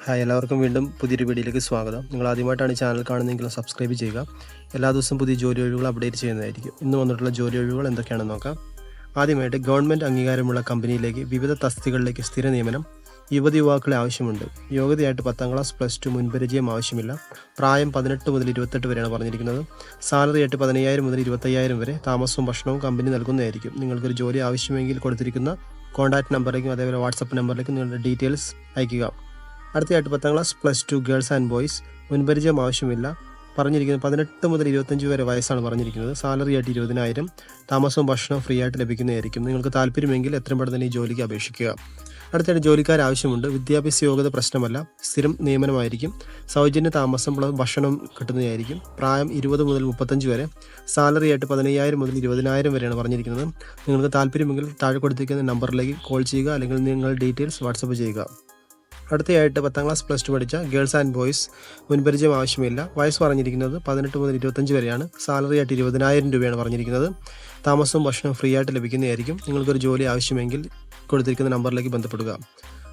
Hi, എല്ലാവർക്കും വീണ്ടും പുതിയൊരു വീഡിയോയിലേക്ക് സ്വാഗതം. നിങ്ങൾ ആദ്യമായിട്ടാണ് ഈ ചാനൽ കാണുന്നതെങ്കിൽ സബ്സ്ക്രൈബ് ചെയ്യുക. എല്ലാ ദിവസവും പുതിയ ജോലി ഒഴിവുകൾ അപ്ഡേറ്റ് ചെയ്യുന്നതായിരിക്കും. ഇന്ന് വന്നിട്ടുള്ള ജോലി ഒഴിവുകൾ എന്തൊക്കെയാണെന്ന് നോക്കാം. ആദ്യമായിട്ട് ഗവൺമെൻറ് അംഗീകാരമുള്ള കമ്പനിയിലേക്ക് വിവിധ തസ്തികകളിലേക്ക് സ്ഥിര നിയമനം. യുവതിയുവാക്കളെ ആവശ്യമുണ്ട്. യോഗ്യതയായിട്ട് 10ാം ക്ലാസ് +2 മുൻപരിചയം ആവശ്യമില്ല. പ്രായം 18 മുതൽ 28 വരെയാണ് പറഞ്ഞിരിക്കുന്നത്. സാലറി ആയിട്ട് 15,000 മുതൽ 25,000 വരെ. താമസവും ഭക്ഷണവും കമ്പനി നൽകുന്നതായിരിക്കും. നിങ്ങൾക്കൊരു ജോലി ആവശ്യമെങ്കിൽ കൊടുത്തിരിക്കുന്ന കോൺടാക്ട് നമ്പറിലേക്കും അതേപോലെ വാട്സപ്പ് നമ്പറിലേക്കും നിങ്ങളുടെ ഡീറ്റെയിൽസ് അയയ്ക്കുക. അടുത്തയായിട്ട് 10ാം ക്ലാസ് +2 ഗേൾസ് ആൻഡ് ബോയ്സ്. മുൻപരിചയം ആവശ്യമില്ല. പറഞ്ഞിരിക്കുന്നത് 18 മുതൽ 25 വരെ വയസ്സാണ് പറഞ്ഞിരിക്കുന്നത്. സാലറി ആയിട്ട് 20,000. താമസവും ഭക്ഷണവും ഫ്രീ ആയിട്ട് ലഭിക്കുന്നതായിരിക്കും. നിങ്ങൾക്ക് താല്പര്യമെങ്കിൽ എത്രയും പെട്ടെന്ന് ഈ ജോലിക്ക് അപേക്ഷിക്കുക. അടുത്തായിട്ട് ജോലിക്കാർ ആവശ്യമുണ്ട്. വിദ്യാഭ്യാസ യോഗ്യത പ്രശ്നമല്ല. സ്ഥിരം നിയമനമായിരിക്കും. സൗജന്യ താമസം ഭക്ഷണം കിട്ടുന്നതായിരിക്കും. പ്രായം 20 മുതൽ 35 വരെ. സാലറി ആയിട്ട് 15,000 മുതൽ 20,000 വരെയാണ് പറഞ്ഞിരിക്കുന്നത്. നിങ്ങൾക്ക് താല്പര്യമെങ്കിൽ താഴെ കൊടുത്തിരിക്കുന്ന നമ്പറിലേക്ക് കോൾ ചെയ്യുക, അല്ലെങ്കിൽ നിങ്ങൾ ഡീറ്റെയിൽസ് വാട്സപ്പ് ചെയ്യുക. അടുത്തയായിട്ട് 10ാം ക്ലാസ് +2 പഠിച്ച ഗേൾസ് ആൻഡ് ബോയ്സ്. മുൻപരിചയം ആവശ്യമില്ല. വയസ്സ് പറഞ്ഞിരിക്കുന്നത് 18 മുതൽ 25 വരെയാണ്. സാലറി ആയിട്ട് 20,000 രൂപയാണ് പറഞ്ഞിരിക്കുന്നത്. താമസവും ഭക്ഷണവും ഫ്രീ ആയിട്ട് ലഭിക്കുന്നതായിരിക്കും. നിങ്ങൾക്കൊരു ജോലി ആവശ്യമെങ്കിൽ കൊടുത്തിരിക്കുന്ന നമ്പറിലേക്ക് ബന്ധപ്പെടുക.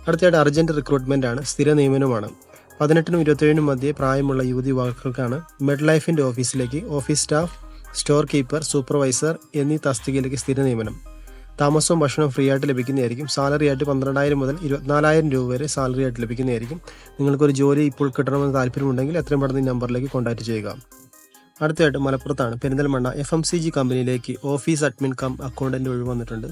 അടുത്തയായിട്ട് അർജൻറ്റ് റിക്രൂട്ട്മെൻ്റ് ആണ്. സ്ഥിര നിയമനമാണ്. 18-നും 27-നും മധ്യേ പ്രായമുള്ള യുവതിയുവാക്കൾക്കാണ്. മെഡ് ലൈഫിൻ്റെ ഓഫീസിലേക്ക് office staff, store keeper, supervisor എന്നീ തസ്തികയിലേക്ക് സ്ഥിര നിയമനം. താമസവും ഭക്ഷണവും ഫ്രീ ആയിട്ട് ലഭിക്കുന്നതായിരിക്കും. സാലറി ആയിട്ട് 12,000 മുതൽ 24,000 രൂപ വരെ സാലറി ആയിട്ട് ലഭിക്കുന്നതായിരിക്കും. നിങ്ങൾക്കൊരു ജോലി ഇപ്പോൾ കിട്ടണമെന്ന് താല്പര്യമുണ്ടെങ്കിൽ എത്രയും പെട്ടെന്ന് ഈ നമ്പറിലേക്ക് കോൺടാക്റ്റ് ചെയ്യുക. അടുത്തതായിട്ട് മലപ്പുറത്താണ്. പെരിന്തൽമണ്ണ FMCG കമ്പനിയിലേക്ക് ഓഫീസ് അഡ്മിൻ കം അക്കൗണ്ടൻ്റ് ഒഴിവ് വന്നിട്ടുണ്ട്.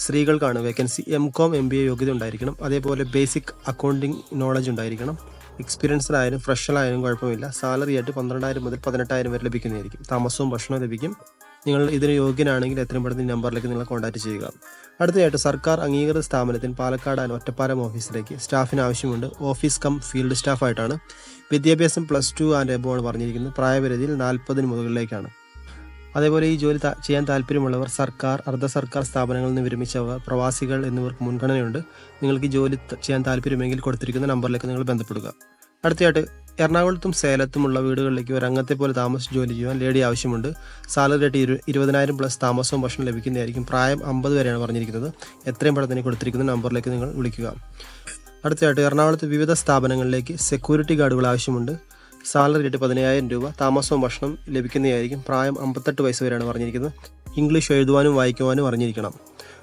സ്ത്രീകൾക്കാണ് വേക്കൻസി. MCOM MBA യോഗ്യത ഉണ്ടായിരിക്കണം. അതേപോലെ ബേസിക് അക്കൗണ്ടിങ് നോളജ് ഉണ്ടായിരിക്കണം. എക്സ്പീരിയൻസ്ഡായാലും ഫ്രഷറായാലും കുഴപ്പമില്ല. സാലറി ആയിട്ട് 12,000 മുതൽ 18,000 വരെ ലഭിക്കുന്നതായിരിക്കും. താമസവും ഭക്ഷണവും ലഭിക്കും. നിങ്ങൾ ഇതിന് യോഗ്യനാണെങ്കിൽ എത്രയും പെട്ടെന്ന് ഈ നമ്പറിലേക്ക് നിങ്ങൾ കോൺടാക്റ്റ് ചെയ്യുക. അടുത്തതായിട്ട് സർക്കാർ അംഗീകൃത സ്ഥാപനത്തിൽ പാലക്കാട് ആൻഡ് ഒറ്റപ്പാലം ഓഫീസിലേക്ക് സ്റ്റാഫിന് ആവശ്യമുണ്ട്. ഓഫീസ് കം ഫീൽഡ് സ്റ്റാഫായിട്ടാണ്. വിദ്യാഭ്യാസം +2 ആൻഡ് എബോവ് ആണ് പറഞ്ഞിരിക്കുന്നത്. പ്രായപരിധിയിൽ 40 മുകളിലേക്കാണ്. അതേപോലെ ഈ ജോലി ചെയ്യാൻ താല്പര്യമുള്ളവർ സർക്കാർ, അർദ്ധ സർക്കാർ സ്ഥാപനങ്ങളിൽ നിന്ന് വിരമിച്ചവർ, പ്രവാസികൾ എന്നിവർക്ക് മുൻഗണനയുണ്ട്. നിങ്ങൾക്ക് ഈ ജോലി ചെയ്യാൻ താല്പര്യമെങ്കിൽ കൊടുത്തിരിക്കുന്ന നമ്പറിലേക്ക് നിങ്ങൾ ബന്ധപ്പെടുക. അടുത്തതായിട്ട് എറണാകുളത്തും സേലത്തുമുള്ള വീടുകളിലേക്ക് ഒരു അംഗത്തെ പോലെ താമസിച്ച് ജോലി ചെയ്യാൻ ലേഡി ആവശ്യമുണ്ട്. സാലറി ആയിട്ട് 20,000 പ്ലസ് താമസവും ഭക്ഷണം ലഭിക്കുന്നതായിരിക്കും. പ്രായം 50 വരെയാണ് പറഞ്ഞിരിക്കുന്നത്. എത്രയും പെട്ടെന്ന് കൊടുത്തിരിക്കുന്ന നമ്പറിലേക്ക് നിങ്ങൾ വിളിക്കുക. അടുത്തതായിട്ട് എറണാകുളത്ത് വിവിധ സ്ഥാപനങ്ങളിലേക്ക് സെക്യൂരിറ്റി ഗാർഡുകൾ ആവശ്യമുണ്ട്. സാലറി ആയിട്ട് 15,000 രൂപ. താമസവും ഭക്ഷണം ലഭിക്കുന്നതായിരിക്കും. പ്രായം 58 വയസ്സ് വരെയാണ് പറഞ്ഞിരിക്കുന്നത്. ഇംഗ്ലീഷ് എഴുതുവാനും വായിക്കുവാനും അറിഞ്ഞിരിക്കണം.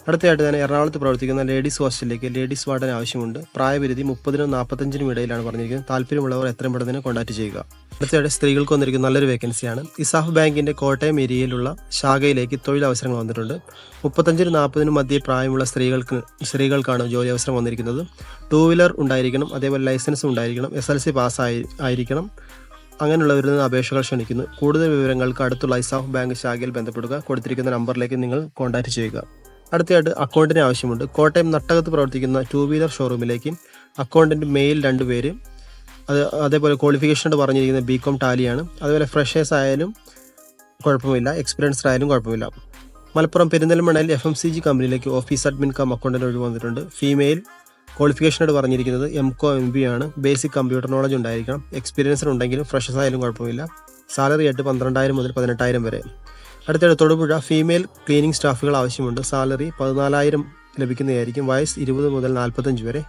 അടുത്തതായിട്ട് തന്നെ എറണാകുളത്ത് പ്രവർത്തിക്കുന്ന ലേഡീസ് ഹോസ്റ്റലിലേക്ക് ലേഡീസ് വാർഡൻ ആവശ്യമുണ്ട്. പ്രായപരിധി 30-നും 45-നും ഇടയിലാണ് പറഞ്ഞിരിക്കുന്നത്. താല്പര്യമുള്ളവർ എത്രയും പെട്ടെന്ന് കോൺടാക്ട് ചെയ്യുക. അടുത്തതായിട്ട് സ്ത്രീകൾക്ക് വന്നിരിക്കുന്ന നല്ലൊരു വേക്കൻസിയാണ്. ഇസാഫ് ബാങ്കിൻ്റെ കോട്ടയം ഏരിയയിലുള്ള ശാഖയിലേക്ക് തൊഴിലവസരങ്ങൾ വന്നിട്ടുണ്ട്. 35-നും 40-നും മധ്യേ പ്രായമുള്ള സ്ത്രീകൾക്കാണ് ജോലി അവസരം വന്നിരിക്കുന്നത്. 2 വീലർ ഉണ്ടായിരിക്കണം. അതേപോലെ ലൈസൻസ് ഉണ്ടായിരിക്കണം. SLC പാസ് ആയിരിക്കണം. അങ്ങനെയുള്ളവരിൽ നിന്ന് അപേക്ഷകൾ ക്ഷണിക്കുന്നു. കൂടുതൽ വിവരങ്ങൾക്ക് അടുത്തുള്ള ഇസാഫ് ബാങ്ക് ശാഖയിൽ ബന്ധപ്പെടുക. കൊടുത്തിരിക്കുന്ന നമ്പറിലേക്ക് നിങ്ങൾ കോൺടാക്ട് ചെയ്യുക. അടുത്തതായിട്ട് അക്കൗണ്ടിന് ആവശ്യമുണ്ട്. കോട്ടയം നട്ടകത്ത് പ്രവർത്തിക്കുന്ന 2 വീലർ ഷോറൂമിലേക്ക് അക്കൗണ്ടൻറ്റ് മെയിൽ 2 പേര്. അതേപോലെ ക്വാളിഫിക്കേഷൻ പറഞ്ഞിരിക്കുന്നത് BCom ടാലിയാണ്. അതുപോലെ ഫ്രഷേഴ്സ് ആയാലും കുഴപ്പമില്ല, എക്സ്പീരിയൻസ്ഡ് ആയാലും കുഴപ്പമില്ല. മലപ്പുറം പെരിന്തൽമണ്ണയിൽ FMCG കമ്പനിയിലേക്ക് ഓഫീസ് അഡ്മിൻ കം അക്കൗണ്ടൻ്റ് ഒഴിവ് വന്നിട്ടുണ്ട്. ഫീമെയിൽ. ക്വാളിഫിക്കേഷനോട് പറഞ്ഞിരിക്കുന്നത് MCOM MBA ആണ്. ബേസിക് കമ്പ്യൂട്ടർ നോളജ് ഉണ്ടായിരിക്കണം. എക്സ്പീരിയൻസ് ഉണ്ടെങ്കിലും ഫ്രഷേഴ്സ് ആയാലും കുഴപ്പമില്ല. സാലറി ആയിട്ട് 12,000 മുതൽ 18,000 വരെ. അടുത്തതായിട്ട് തൊടുപുഴ ഫീമെയിൽ ക്ലീനിങ് സ്റ്റാഫുകൾ ആവശ്യമുണ്ട്. സാലറി 14,000 ലഭിക്കുന്നതായിരിക്കും. വയസ്സ് 20 മുതൽ 45 വരെ.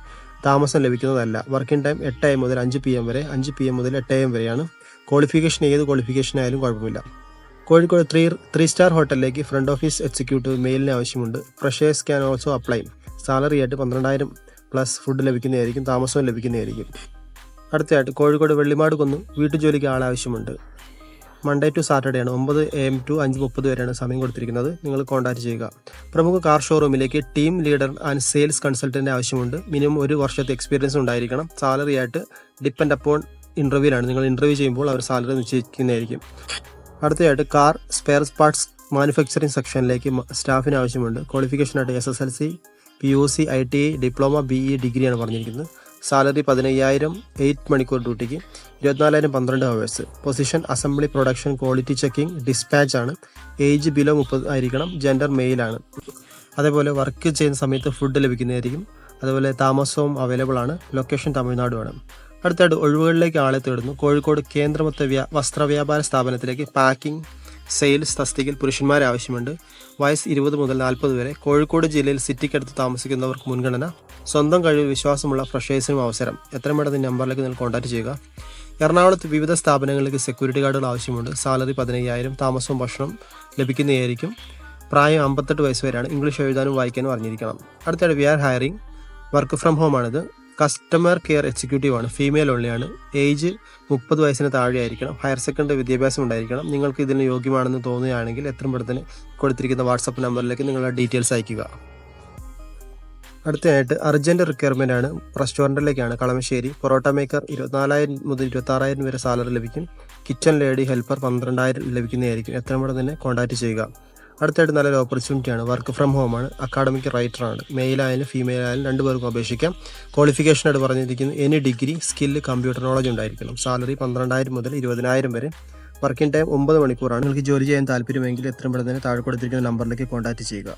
താമസം ലഭിക്കുന്നതല്ല. വർക്കിംഗ് ടൈം 8 AM മുതൽ 5 PM വരെ. 5 PM മുതൽ 8 AM വരെയാണ്. ക്വാളിഫിക്കേഷൻ ഏത് ക്വാളിഫിക്കേഷൻ ആയാലും കുഴപ്പമില്ല. കോഴിക്കോട് 3 സ്റ്റാർ ഹോട്ടലിലേക്ക് ഫ്രണ്ട് ഓഫീസ് എക്സിക്യൂട്ടീവ് മെയിലിന് ആവശ്യമുണ്ട്. Freshers can also apply. Salary ആയിട്ട് 12,000 പ്ലസ് ഫുഡ് ലഭിക്കുന്നതായിരിക്കും. താമസവും ലഭിക്കുന്നതായിരിക്കും. അടുത്തതായിട്ട് കോഴിക്കോട് വെള്ളിമാട് കുന്ന് വീട്ടുജോലിക്ക് ആളാവശ്യമുണ്ട്. മൺഡേ ടു സാറ്റർഡേ ആണ്. 9 AM ടു 5:30 വരെയാണ് സമയം കൊടുത്തിരിക്കുന്നത്. നിങ്ങൾ കോൺടാക്ട് ചെയ്യുക. പ്രമുഖ കാർ ഷോറൂമിലേക്ക് team leader and sales consultant ആവശ്യമുണ്ട്. മിനിമം 1 വർഷത്തെ എക്സ്പീരിയൻസ് ഉണ്ടായിരിക്കണം. സാലറി ആയിട്ട് ഡിപ്പെൻഡ് അപ്പോൺ ഇൻ്റർവ്യൂവിലാണ്. നിങ്ങൾ ഇൻ്റർവ്യൂ ചെയ്യുമ്പോൾ അവർ സാലറി നിശ്ചയിക്കുന്നതായിരിക്കും. അടുത്തതായിട്ട് കാർ സ്പെയർ പാർട്സ് മാനുഫാക്ചറിംഗ് സെക്ഷനിലേക്ക് സ്റ്റാഫിന് ആവശ്യമുണ്ട്. ക്വാളിഫിക്കേഷനായിട്ട് SSLC, PUC, ITI, diploma, BE ഡിഗ്രിയാണ് പറഞ്ഞിരിക്കുന്നത്. സാലറി 15,000, 8 മണിക്കൂർ ഡ്യൂട്ടിക്ക്. 24,000 12 hours. Position assembly, production, quality checking, dispatch ആണ്. ഏജ് ബിലോ 30 ആയിരിക്കണം. ജെൻഡർ മെയിലാണ്. അതേപോലെ വർക്ക് ചെയ്യുന്ന സമയത്ത് ഫുഡ് ലഭിക്കുന്നതായിരിക്കും. അതുപോലെ താമസവും അവൈലബിൾ ആണ്. ലൊക്കേഷൻ തമിഴ്നാടുമാണ്. അടുത്തായിട്ട് ഒഴിവുകളിലേക്ക് ആളെ തേടുന്നു. കോഴിക്കോട് കേന്ദ്രമൊത്ത വസ്ത്രവ്യാപാര സ്ഥാപനത്തിലേക്ക് പാക്കിംഗ്, സെയിൽസ് തസ്തികയിൽ പുരുഷന്മാരെ ആവശ്യമുണ്ട്. വയസ്സ് 20 മുതൽ 40 വരെ. കോഴിക്കോട് ജില്ലയിൽ സിറ്റിക്കടുത്ത് താമസിക്കുന്നവർക്ക് മുൻഗണന. സ്വന്തം കഴിവിൽ വിശ്വാസമുള്ള ഫ്രഷേഴ്സിനും അവസരം. എത്രയും പെട്ടെന്ന് ഈ നമ്പറിലേക്ക് നിങ്ങൾ കോൺടാക്ട് ചെയ്യുക. എറണാകുളത്ത് വിവിധ സ്ഥാപനങ്ങളിലേക്ക് സെക്യൂരിറ്റി ഗാർഡുകൾ ആവശ്യമുണ്ട്. സാലറി 15,000. താമസവും ഭക്ഷണം ലഭിക്കുന്നതായിരിക്കും. പ്രായം 58 വയസ്സ് വരെയാണ്. ഇംഗ്ലീഷ് എഴുതാനും വായിക്കാനും അറിഞ്ഞിരിക്കണം. അടുത്തായിട്ട് we are hiring. Work from home ആണിത്. കസ്റ്റമർ കെയർ എക്സിക്യൂട്ടീവ് ആണ്. ഫീമെയിൽ ഓൺലിയാണ്. ഏജ് 30 വയസ്സിന് താഴെ ആയിരിക്കണം. ഹയർ സെക്കൻഡറി വിദ്യാഭ്യാസം ഉണ്ടായിരിക്കണം. നിങ്ങൾക്ക് ഇതിന് യോഗ്യമാണെന്ന് തോന്നുകയാണെങ്കിൽ എത്രയും പെട്ടെന്ന് കൊടുത്തിരിക്കുന്ന വാട്സപ്പ് നമ്പറിലേക്ക് നിങ്ങളുടെ ഡീറ്റെയിൽസ് അയയ്ക്കുക. അടുത്തതായിട്ട് അർജൻറ്റ് റിക്വയർമെൻ്റ് ആണ്. റെസ്റ്റോറൻറ്റിലേക്കാണ്. കളമശ്ശേരി. പൊറോട്ട മേക്കർ 24,000 മുതൽ 26,000 വരെ സാലറി ലഭിക്കും. കിച്ചൺ ലേഡി ഹെൽപ്പർ 12,000 ലഭിക്കുന്നതായിരിക്കും. എത്രയും പെട്ടെന്ന് തന്നെ കോൺടാക്ട് ചെയ്യുക. അടുത്തായിട്ട് നല്ലൊരു ഓപ്പർച്യൂണിറ്റിയാണ്. വർക്ക് ഫ്രം ഹോമാണ്. അക്കാഡമിക് റൈറ്ററാണ്. മെയിൽ ആയാലും ഫീമെയിൽ ആയാലും 2 പേർക്കും അപേക്ഷിക്കാം. ക്വാളിഫിക്കേഷനായിട്ട് പറഞ്ഞിരിക്കുന്നത് any degree, skill, computer knowledge ഉണ്ടായിരിക്കണം. സാലറി 12,000 മുതൽ 20,000 വരെ. വർക്കിംഗ് ടൈം 9 മണിക്കൂറാണ്. നിങ്ങൾക്ക് ജോലി ചെയ്യാൻ താല്പര്യമെങ്കിൽ എത്രയും പെട്ടെന്ന് തന്നെ താഴെ കൊടുത്തിരിക്കുന്ന നമ്പറിലേക്ക് കോൺടാക്ട് ചെയ്യുക.